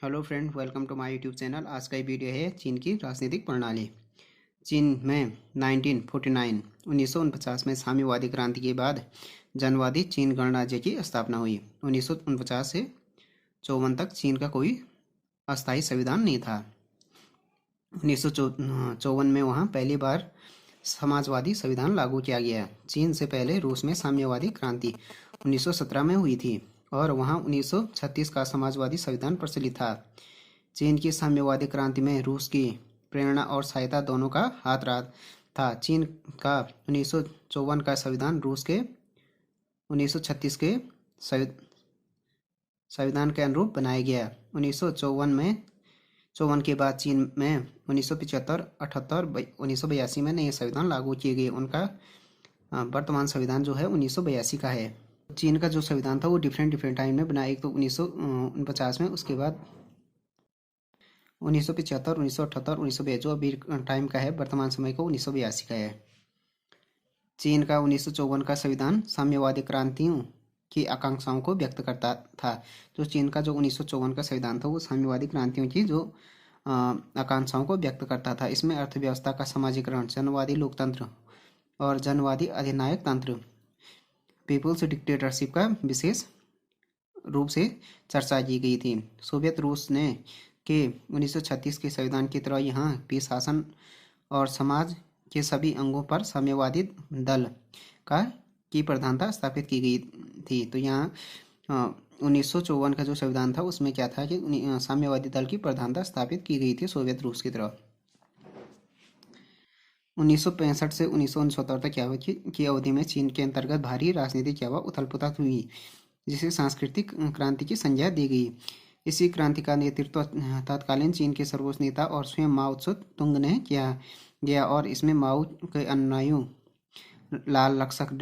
Hello friend, welcome to my YouTube channel. आज का ये वीडियो है चीन की राजनीतिक प्रणाली। चीन में 1949 में साम्यवादी क्रांति के बाद जनवादी चीन गणराज्य की स्थापना हुई। 1949 से 54 तक चीन का कोई अस्थायी संविधान नहीं था। 1954 में वहाँ पहली बार समाजवादी संविधान लागू किया गया। चीन से पहले रूस में साम्यवादी क्रांति 1917 में हुई थी और वहाँ 1936 का समाजवादी संविधान प्रचलित था। चीन की साम्यवादी क्रांति में रूस की प्रेरणा और सहायता दोनों का हाथ रहा था। चीन का 1954 का संविधान रूस के 1936 के संविधान के अनुरूप बनाया गया। 1954 के बाद चीन में 1975, 78, 1982 में नए संविधान लागू किए गए। उनका वर्तमान संविधान जो है 1982 का है। चीन का जो संविधान था वो डिफरेंट टाइम में बना। एक तो 1949 में, उसके बाद 1975, 1978, 1982 जो अभी टाइम का है, वर्तमान समय को 1982 का है। चीन का 1954 का संविधान साम्यवादी क्रांतियों की आकांक्षाओं को व्यक्त करता था। जो चीन का जो 1954 का संविधान था वो साम्यवादी क्रांतियों की जो आकांक्षाओं को व्यक्त करता था। इसमें अर्थव्यवस्था का समाजीकरण, जनवादी लोकतंत्र और जनवादी अधिनायक तंत्र, पीपुल्स डिक्टेटरशिप का विशेष रूप से चर्चा की गई थी। सोवियत रूस ने के 1936 के संविधान की तरह यहाँ भी शासन और समाज के सभी अंगों पर साम्यवादी दल की प्रधानता स्थापित की गई थी। तो यहाँ 1954 का जो संविधान था उसमें क्या था कि साम्यवादी दल की प्रधानता स्थापित की गई थी सोवियत रूस की तरह। 1965 से 1969 तक की अवधि में चीन के अंतर्गत भारी राजनीतिक उथल पुथल हुई, जिसे सांस्कृतिक क्रांति की संज्ञा दी गई। इसी क्रांति का नेतृत्व तत्कालीन चीन के सर्वोच्च नेता और स्वयं माओ त्से तुंग ने किया गया और इसमें माओ के अनुयायियों लाल लक्ष्मण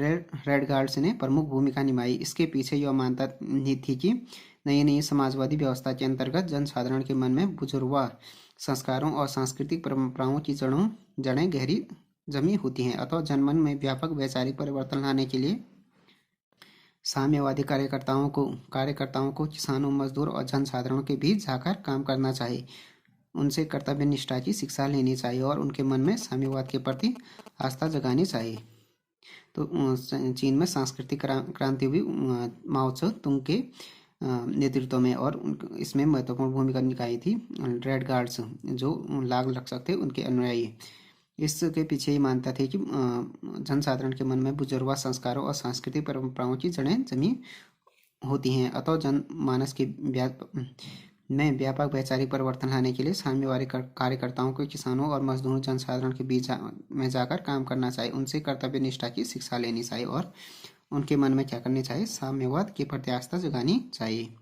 रेड गार्ड्स ने प्रमुख भूमिका निभाई। इसके पीछे यह मान्यता थी कि नई समाजवादी व्यवस्था के अंतर्गत जनसाधारण के मन में बुजुर्गों संस्कारों और सांस्कृतिक परंपराओं की जड़ें गहरी जमी होती हैं, अतः जनमन में व्यापक वैचारिक परिवर्तन लाने के लिए साम्यवादी कार्यकर्ताओं को किसानों, मजदूर और जनसाधारण के बीच जाकर काम करना चाहिए। उनसे कर्तव्य निष्ठा की शिक्षा लेनी चाहिए और उनके मन में साम्यवाद के प्रति आस्था जगानी चाहिए। तो चीन में सांस्कृतिक क्रांति हुई माओ त्से तुंग के नेतृत्व में और इसमें महत्वपूर्ण भूमिका निभाई थी रेड गार्ड्स, जो लाल लक्ष्मण थे, उनके अनुयायी। इसके पीछे ये मानता थे कि जनसाधारण के मन में बुजुर्गों संस्कारों और सांस्कृतिक परंपराओं की जड़ें जमी होती हैं, अतः जनमानस के में व्यापक वैचारिक परिवर्तन लाने के लिए साम्यवादी कार्यकर्ताओं को किसानों और मजदूरों जनसाधारण के बीच में जाकर काम करना चाहिए। उनसे कर्तव्य निष्ठा की शिक्षा लेनी चाहिए और उनके मन में क्या करनी चाहिए, साम्यवाद की प्रति आस्था जगानी चाहिए।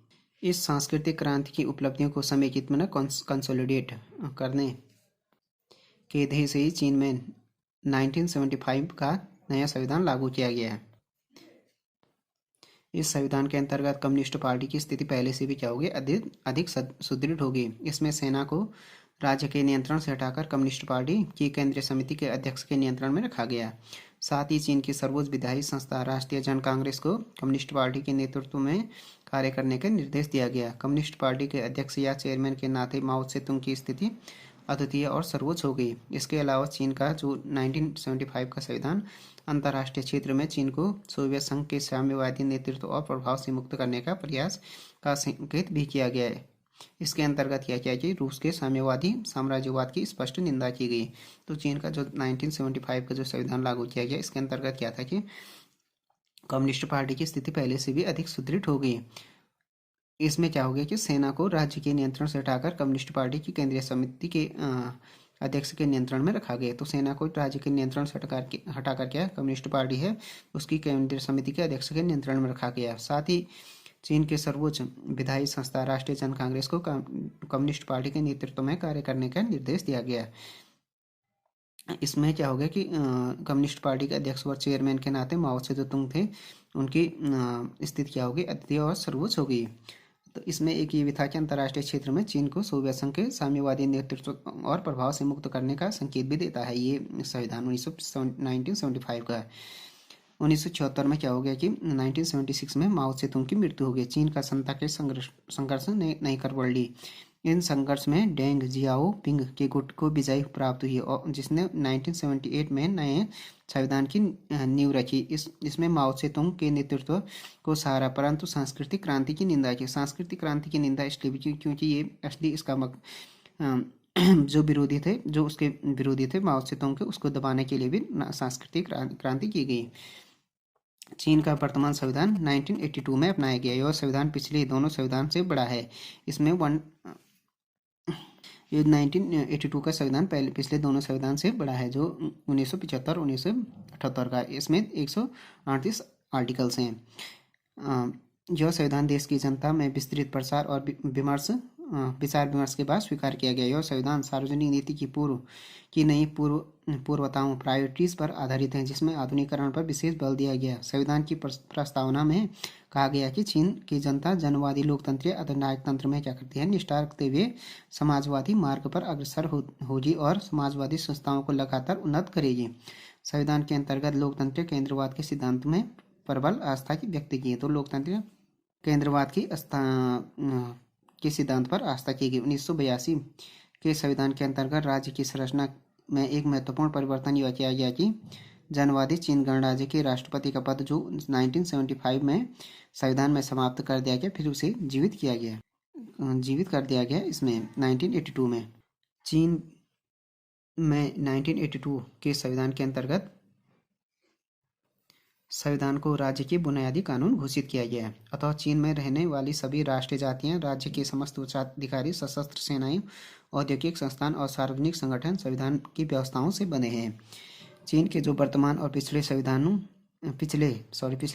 इस सांस्कृतिक क्रांति की उपलब्धियों को समेकित में कंसोलिडेट करने के ध्येय से ही चीन में 1975 का नया संविधान लागू किया गया है। इस संविधान के अंतर्गत कम्युनिस्ट पार्टी की स्थिति पहले से भी क्या होगी, अधिक सुदृढ़ होगी। इसमें सेना को राज्य के नियंत्रण से हटाकर कम्युनिस्ट पार्टी की केंद्रीय समिति के अध्यक्ष के नियंत्रण में रखा गया। साथ ही चीन की सर्वोच्च विधायी संस्था राष्ट्रीय जन कांग्रेस को कम्युनिस्ट पार्टी के नेतृत्व में कार्य करने का निर्देश दिया गया। कम्युनिस्ट पार्टी के अध्यक्ष या चेयरमैन के नाते माओ त्से तुंग की स्थिति अद्वितीय और सर्वोच्च हो गई। इसके अलावा चीन का जो 1975 का संविधान अंतर्राष्ट्रीय क्षेत्र में चीन को सोवियत संघ के साम्यवादी नेतृत्व और प्रभाव से मुक्त करने का प्रयास का संकेत भी किया गया है। इसके अंतर्गत क्या किया कि रूस के साम्यवादी साम्राज्यवाद की स्पष्ट निंदा की गई। तो चीन का जो 1975 का जो संविधान लागू किया गया, इसके अंतर्गत क्या था कि कम्युनिस्ट पार्टी की स्थिति पहले से भी अधिक सुदृढ़ हो गई। इसमें क्या हो गया कि सेना को राज्य के नियंत्रण से हटाकर कम्युनिस्ट पार्टी की केंद्रीय समिति के अध्यक्ष के नियंत्रण में रखा गया। तो सेना को राज्य के नियंत्रण से हटाकर क्या कम्युनिस्ट पार्टी है उसकी केंद्रीय समिति के अध्यक्ष के नियंत्रण में रखा गया। साथ ही चीन के सर्वोच्च विधायी संस्था राष्ट्रीय जन कांग्रेस को कम्युनिस्ट पार्टी के नेतृत्व में कार्य करने का निर्देश दिया गया। इसमें क्या हो गया कि कम्युनिस्ट पार्टी के अध्यक्ष और चेयरमैन के नाते माओ त्से तुंग थे, उनकी स्थिति क्या होगी, अद्वितीय और सर्वोच्च हो गई। तो इसमें एक ये भी था कि अंतर्राष्ट्रीय क्षेत्र में चीन को सोवियत संघ के साम्यवादी नेतृत्व और प्रभाव से मुक्त करने का संकेत भी देता है ये संविधान 1975 का। 1976 में क्या हो गया कि 1976 में माओ त्से तुंग की मृत्यु हो गई। चीन का सत्ता के संघर्ष नहीं कर बढ़ी। इन संघर्ष में डेंग जियाओपिंग के गुट को विजय प्राप्त हुई और जिसने 1978 में नए संविधान की नींव रखी। इसमें माओ सेतुंग के नेतृत्व को सहारा, परंतु सांस्कृतिक क्रांति की निंदा की। सांस्कृतिक क्रांति की निंदा इसलिए भी क्योंकि ये असली इसका जो विरोधी थे, जो उसके विरोधी थे माओ सेतुंग के, उसको दबाने के लिए भी सांस्कृतिक क्रांति की गई। चीन का वर्तमान संविधान 1982 में अपनाया गया। यह संविधान पिछले दोनों संविधान से बड़ा है। इसमें 1982 का संविधान पिछले दोनों संविधान से बड़ा है, जो 1975 1978 का। इसमें 138 आर्टिकल्स हैं। यह संविधान देश की जनता में विस्तृत प्रसार और विचार विमर्श के बाद स्वीकार किया गया। यह संविधान सार्वजनिक नीति की नई पूर्वताओं प्रायोरिटीज पर आधारित है, जिसमें आधुनिकीकरण पर विशेष बल दिया गया। संविधान की प्रस्तावना में कहा गया कि चीन की जनता जनवादी लोकतंत्रीय अधिनायक तंत्र में क्या करती है, निष्ठा रखते हुए समाजवादी मार्ग पर अग्रसर होगी और समाजवादी संस्थाओं को लगातार उन्नत करेगी। संविधान के अंतर्गत लोकतंत्रीय केंद्रवाद के सिद्धांत में प्रबल आस्था की व्यक्त की है। तो लोकतंत्रीय केंद्रवाद के सिद्धांत पर आस्था की गई। 1982 के संविधान के अंतर्गत राज्य की संरचना में एक महत्वपूर्ण परिवर्तन यह किया गया कि जनवादी चीन गणराज्य के राष्ट्रपति का पद, जो 1975 में संविधान में समाप्त कर दिया गया, फिर उसे जीवित कर दिया गया। इसमें 1982 में चीन में 1982 के संविधान के अंतर्गत संविधान को राज्य के बुनियादी कानून घोषित किया गया है। अतः चीन में रहने वाली सभी राष्ट्रीय जातियां, राज्य के समस्त उच्चाधिकारी, सशस्त्र सेनाएं, औद्योगिक संस्थान और सार्वजनिक संगठन संविधान की व्यवस्थाओं से बने हैं। चीन के जो वर्तमान और पिछले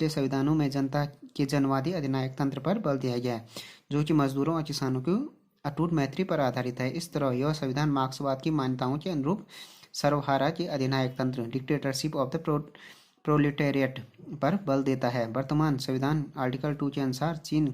संविधानों में जनता के जनवादी अधिनायक तंत्र पर बल दिया गया है, जो कि मजदूरों और किसानों की अटूट मैत्री पर आधारित है। इस तरह यह संविधान मार्क्सवाद की मान्यताओं के अनुरूप सर्वहारा के अधिनायक तंत्र, डिक्टेटरशिप ऑफ द प्रोलेटेरिएट पर बल देता है। वर्तमान संविधान आर्टिकल 2 के अनुसार चीन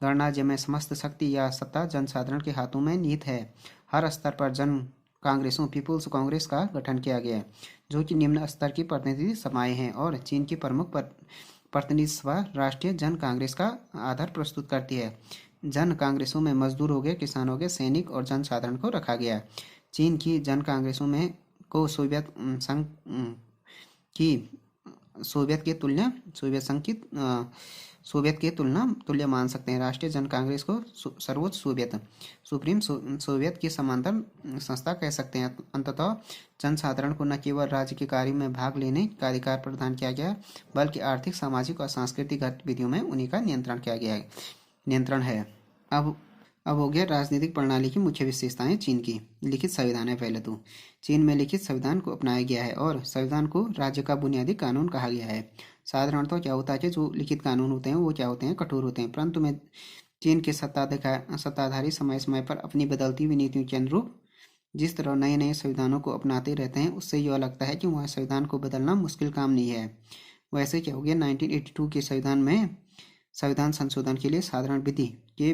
गणराज्य में समस्त शक्ति या सत्ता जनसाधारण के हाथों में निहित है। हर स्तर पर जन कांग्रेसों, पीपुल्स कांग्रेस का गठन किया गया है, जो कि निम्न स्तर की प्रतिनिधि सभाएं हैं, और चीन की प्रमुख प्रतिनिधि सभा राष्ट्रीय जन कांग्रेस का आधार प्रस्तुत करती है। जन कांग्रेसों में मजदूर हो गए, किसान हो गए, सैनिक और जनसाधारण को रखा गया। चीन की जन कांग्रेसों में को सोवियत संघ की तुल्य मान सकते हैं। राष्ट्रीय जन कांग्रेस को सर्वोच्च सुप्रीम सोवियत की समांतर संस्था कह सकते हैं। अंततः जनसाधारण को न केवल राज्य के कार्य में भाग लेने का अधिकार प्रदान किया गया, बल्कि आर्थिक, सामाजिक और सांस्कृतिक गतिविधियों में उन्हीं का नियंत्रण है। अब हो गया राजनीतिक प्रणाली की मुख्य विशेषताएं चीन की। लिखित संविधान है। पहले तो चीन में लिखित संविधान को अपनाया गया है और संविधान को राज्य का बुनियादी कानून कहा गया है। साधारणतः क्या होता है कि जो लिखित कानून होते हैं वो क्या होते हैं, कठोर होते हैं, परंतु में चीन के सत्ताधारी समय समय पर अपनी बदलती हुई नीतियों के अनुरूप जिस तरह नए नए संविधानों को अपनाते रहते हैं, उससे यह लगता है कि वहाँ संविधान को बदलना मुश्किल काम नहीं है। वैसे क्या हो गया, 1982 के संविधान में संविधान संशोधन के लिए साधारण विधि के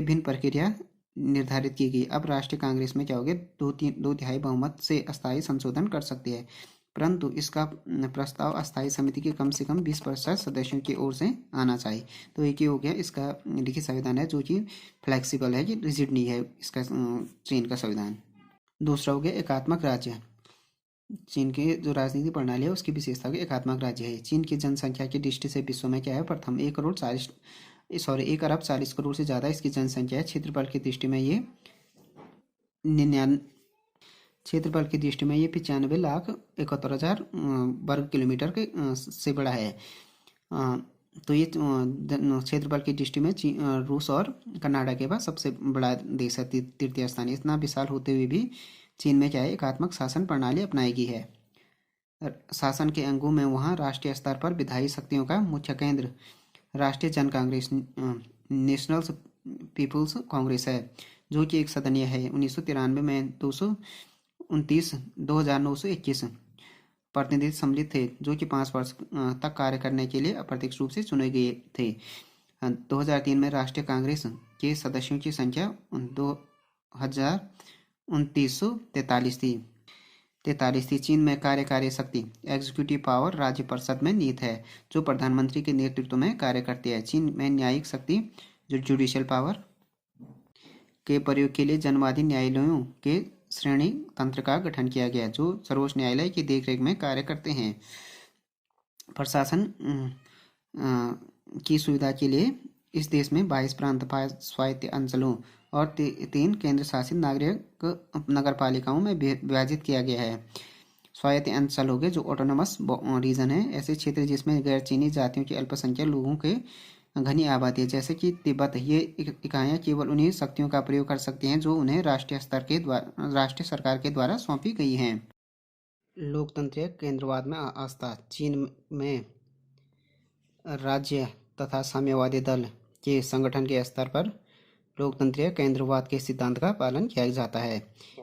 भिन्न प्रक्रिया निर्धारित की गई। अब राष्ट्रीय कांग्रेस में क्या हो गया, दो तिहाई बहुमत से अस्थायी संशोधन कर सकती है, परंतु इसका प्रस्ताव अस्थायी समिति के कम से कम 20% सदस्यों की ओर से आना चाहिए। तो एक ही हो गया इसका लिखित संविधान है, जो कि फ्लेक्सिबल है, कि रिजिड नहीं है इसका चीन का संविधान। दूसरा हो गया एकात्मक राज्य। चीन की जो राजनीति प्रणाली है उसकी विशेषता हो एकात्मक राज्य है। चीन की जनसंख्या की दृष्टि से विश्व में क्या है, प्रथम 1 अरब 40 करोड़ से ज़्यादा इसकी जनसंख्या है। क्षेत्रफल की दृष्टि में ये 95,71,71,000 वर्ग किलोमीटर के से बड़ा है। तो ये क्षेत्रफल की दृष्टि में रूस और कनाडा के बाद सबसे बड़ा देश है, तृतीय स्थान। इतना विशाल होते हुए भी चीन में क्या है, एकात्मक शासन प्रणाली अपनाई गई है। शासन के अंगों में वहाँ राष्ट्रीय स्तर पर विधायी शक्तियों का मुख्य केंद्र राष्ट्रीय जन कांग्रेस, नेशनल पीपुल्स कांग्रेस है, जो कि एक सदनीय है। 1993 में 229,921 प्रतिनिधि सम्मिलित थे, जो कि 5 वर्ष तक कार्य करने के लिए अप्रत्यक्ष रूप से चुने गए थे। 2003 में राष्ट्रीय कांग्रेस के सदस्यों की संख्या 2,2943 थी। चीन में कार्यकारी शक्ति एग्जीक्यूटिव पावर राज्य परिषद में निहित है, जो प्रधानमंत्री के नेतृत्व में कार्य करती है। चीन में न्यायिक शक्ति जो जुडिशियल पावर के प्रयोग के लिए जनवादी न्यायालयों के श्रेणी तंत्र का गठन किया गया, जो सर्वोच्च न्यायालय की देखरेख में कार्य करते हैं। प्रशासन की सुविधा के लिए इस देश में 22 प्रांत, 5 स्वायत्त अंचलों और 3 केंद्र शासित नगरपालिकाओं में विभाजित किया गया है। स्वायत्त अंचल हो गए जो ऑटोनोमस रीजन है, ऐसे क्षेत्र जिसमें गैर चीनी जातियों के अल्पसंख्यक लोगों के घनी आबादी है, जैसे कि तिब्बत। ये इकाइयाँ केवल उन्हीं शक्तियों का प्रयोग कर सकती हैं जो उन्हें राष्ट्रीय सरकार के द्वारा सौंपी गई हैं। लोकतंत्रीय केंद्रवाद में आस्था। चीन में राज्य तथा साम्यवादी दल के संगठन के स्तर पर लोकतंत्रीय केंद्रवाद के सिद्धांत का पालन किया जाता है।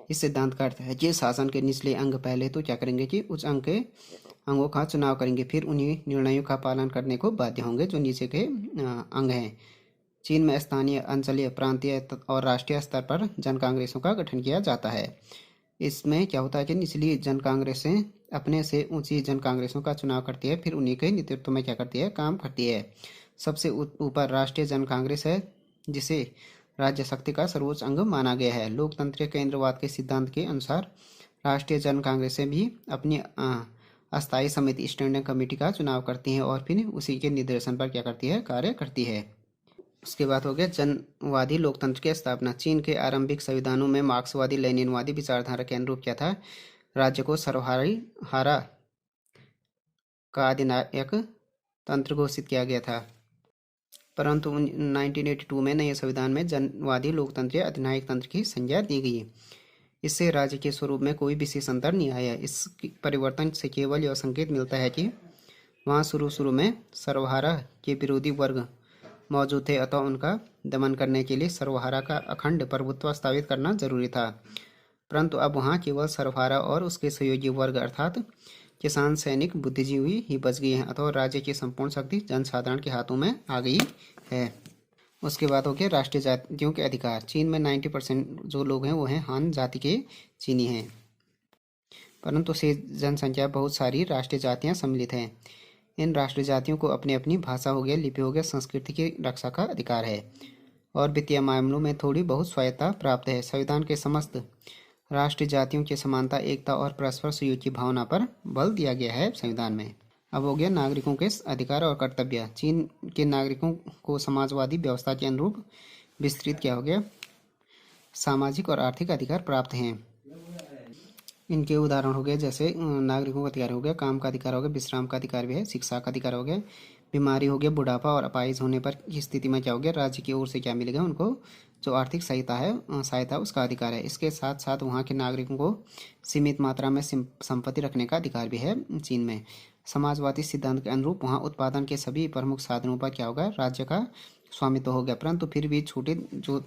इस सिद्धांत का अर्थ है कि शासन के निचले अंग पहले तो क्या करेंगे कि उच्च अंगों का चुनाव करेंगे, फिर उन्हीं निर्णयों का पालन करने को बाध्य होंगे जो नीचे के अंग हैं। चीन में स्थानीय, अंचलीय, प्रांतीय और राष्ट्रीय स्तर पर जन कांग्रेसों का गठन किया जाता है। इसमें क्या होता है कि निचली जन कांग्रेसें अपने से ऊंची जन कांग्रेसों का चुनाव करती है, फिर उन्हीं के नेतृत्व में क्या करती है, काम करती है। सबसे ऊपर राष्ट्रीय जन कांग्रेस है, जिसे राज्य शक्ति का सर्वोच्च अंग माना गया है। लोकतंत्रीय केंद्रवाद के सिद्धांत के अनुसार राष्ट्रीय जन कांग्रेसें भी अपनी अस्थायी समिति, स्टैंडिंग कमेटी का चुनाव करती हैं और फिर उसी के निर्देशन पर क्या करती है, कार्य करती है। उसके बाद हो गया जनवादी लोकतंत्र की स्थापना। चीन के आरंभिक संविधानों में मार्क्सवादी लेनिनवादी विचारधारा के अनुरूप क्या था, राज्य को सर्वहारा का अधिनायक तंत्र घोषित किया गया था। परंतु 1982 में नए संविधान में जनवादी लोकतंत्रीय अधिनायक तंत्र की संज्ञा दी गई। इससे राज्य के स्वरूप में कोई विशेष अंतर नहीं आया। इस परिवर्तन से केवल यह संकेत मिलता है कि वहाँ शुरू में सर्वहारा के विरोधी वर्ग मौजूद थे, अतः उनका दमन करने के लिए सर्वहारा का अखंड प्रभुत्व स्थापित करना जरूरी था। परंतु अब वहाँ केवल सर्वहारा और उसके सहयोगी वर्ग अर्थात किसान, सैनिक, बुद्धिजीवी ही बच गए हैं, अथवा राज्य की संपूर्ण शक्ति जनसाधारण के हाथों में आ गई है। उसके बाद हो गया राष्ट्रीय जातियों के अधिकार। चीन में 90% जो लोग हैं वो हैं हान जाति के चीनी हैं, परंतु से जनसंख्या बहुत सारी राष्ट्रीय जातियाँ सम्मिलित हैं। इन राष्ट्रीय जातियों को अपनी अपनी भाषा हो गया, लिपि हो गया, संस्कृति की रक्षा का अधिकार है और वित्तीय मामलों में थोड़ी बहुत स्वायत्तता प्राप्त है। संविधान के समस्त राष्ट्रीय जातियों की समानता, एकता और परस्पर सहयोग की भावना पर बल दिया गया है संविधान में। अब हो गया नागरिकों के अधिकार और कर्तव्य। चीन के नागरिकों को समाजवादी व्यवस्था के अनुरूप विस्तृत क्या हो गया, सामाजिक और आर्थिक अधिकार प्राप्त हैं। इनके उदाहरण हो गए जैसे नागरिकों का अधिकार हो गया, काम का अधिकार हो गया, विश्राम का अधिकार भी है, शिक्षा का अधिकार हो गया, बीमारी हो गया, बुढ़ापा और अपाहिज होने पर की स्थिति में क्या हो गया, राज्य की ओर से क्या मिलेगा, उनको जो आर्थिक सहायता उसका अधिकार है। इसके साथ साथ वहाँ के नागरिकों को सीमित मात्रा में संपत्ति रखने का अधिकार भी है चीन में। समाजवादी सिद्धांत के अनुरूप वहाँ उत्पादन के सभी प्रमुख साधनों पर क्या होगा, राज्य का स्वामित्व हो गया, परंतु फिर भी छोटे जो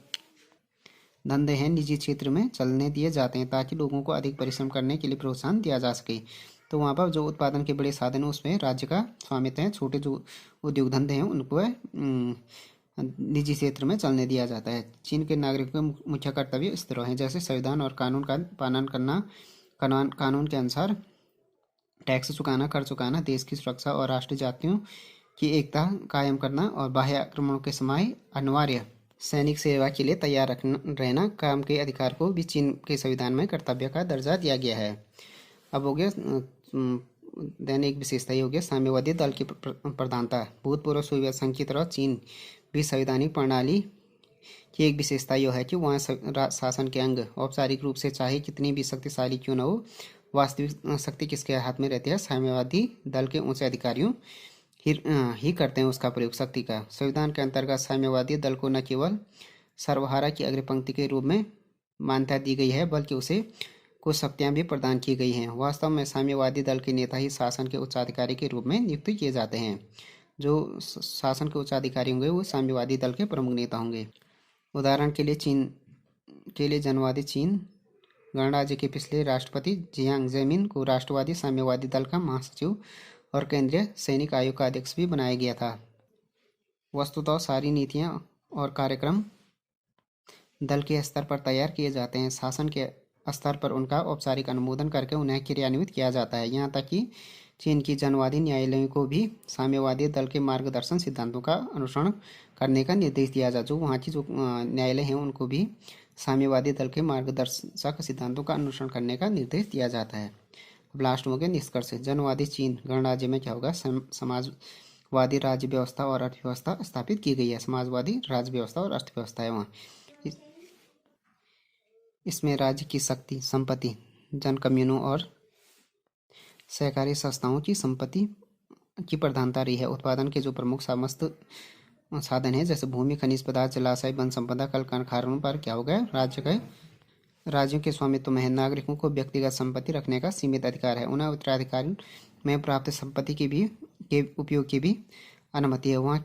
धंधे हैं निजी क्षेत्र में चलने दिए जाते हैं ताकि लोगों को अधिक परिश्रम करने के लिए प्रोत्साहन दिया जा सके। तो वहाँ पर जो उत्पादन के बड़े साधन हैं उसमें राज्य का स्वामित्व है, छोटे जो उद्योग धंधे हैं उनको निजी क्षेत्र में चलने दिया जाता है। चीन के नागरिकों के मुख्य कर्तव्य इस तरह हैं, जैसे संविधान और कानून का पालन करना, कानून के अनुसार टैक्स चुकाना, कर चुकाना, देश की सुरक्षा और राष्ट्रीय जातियों की एकता कायम करना और बाह्य आक्रमणों के समय अनिवार्य सैनिक सेवा के लिए तैयार रहना, काम के अधिकार को भी चीन के संविधान में कर्तव्य का दर्जा दिया गया है। अब हो गया दैनिक विशेषता हो गया साम्यवादी दल की प्रधानता। भूतपूर्व सोवियत संघ की तरह चीन भी संवैधानिक प्रणाली की एक विशेषता यह है कि वहाँ शासन के अंग औपचारिक रूप से चाहे कितनी भी शक्तिशाली क्यों न हो, वास्तविक शक्ति किसके हाथ में रहती है, साम्यवादी दल के ऊंचे अधिकारियों ही करते हैं उसका प्रयोग शक्ति का। संविधान के अंतर्गत साम्यवादी दल को न केवल सर्वहारा की अग्रपंक्ति के रूप में मान्यता दी गई है, बल्कि उसे कुछ शक्तियां भी प्रदान की गई हैं। वास्तव में साम्यवादी दल के नेता ही शासन के उच्चाधिकारी के रूप में नियुक्त किए जाते हैं। जो शासन के उच्चाधिकारी होंगे वो साम्यवादी दल के प्रमुख नेता होंगे। उदाहरण के लिए जनवादी चीन गणराज्य के पिछले राष्ट्रपति जियांग जेमिन को राष्ट्रवादी साम्यवादी दल का महासचिव और केंद्रीय सैनिक आयोग का अध्यक्ष भी बनाया गया था। वस्तुतः सारी नीतियां और कार्यक्रम दल के स्तर पर तैयार किए जाते हैं, शासन के स्तर पर उनका औपचारिक अनुमोदन करके उन्हें क्रियान्वित किया जाता है। यहाँ तक कि चीन की जनवादी न्यायालयों को भी साम्यवादी दल के मार्गदर्शन सिद्धांतों का अनुसरण करने का निर्देश दिया जाए। जो वहाँ की जो न्यायालय हैं उनको भी साम्यवादी दल के मार्गदर्शक सिद्धांतों का अनुसरण करने का निर्देश दिया जाता है। अब लास्ट में हो गया निष्कर्ष। जनवादी चीन गणराज्य में क्या होगा, समाजवादी राज्य व्यवस्था और अर्थव्यवस्था स्थापित की गई है। समाजवादी राज्य व्यवस्था और अर्थव्यवस्था है वहाँ। इसमें राज्य की शक्ति, संपत्ति, जन कम्युनों और सहकारी संस्थाओं की संपत्ति की प्रधानता रही है। उत्पादन के जो प्रमुख समस्त साधन है जैसे भूमि, खनिज पदार्थ, जलाशय, वन संपदा, कल कारखानों पर क्या हो गया, राज्यों के स्वामित्व में है। नागरिकों को व्यक्तिगत संपत्ति रखने का सीमित अधिकार है। उन्हें उत्तराधिकार में प्राप्त संपत्ति के उपयोग की भी अनुमति है। वहाँ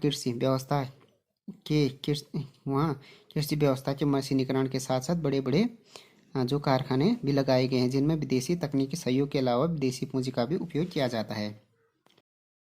कृषि व्यवस्था के मशीनीकरण के साथ साथ बड़े बड़े जो कारखाने भी लगाए गए हैं जिनमें विदेशी तकनीकी सहयोग के अलावा विदेशी पूंजी का भी उपयोग किया जाता है।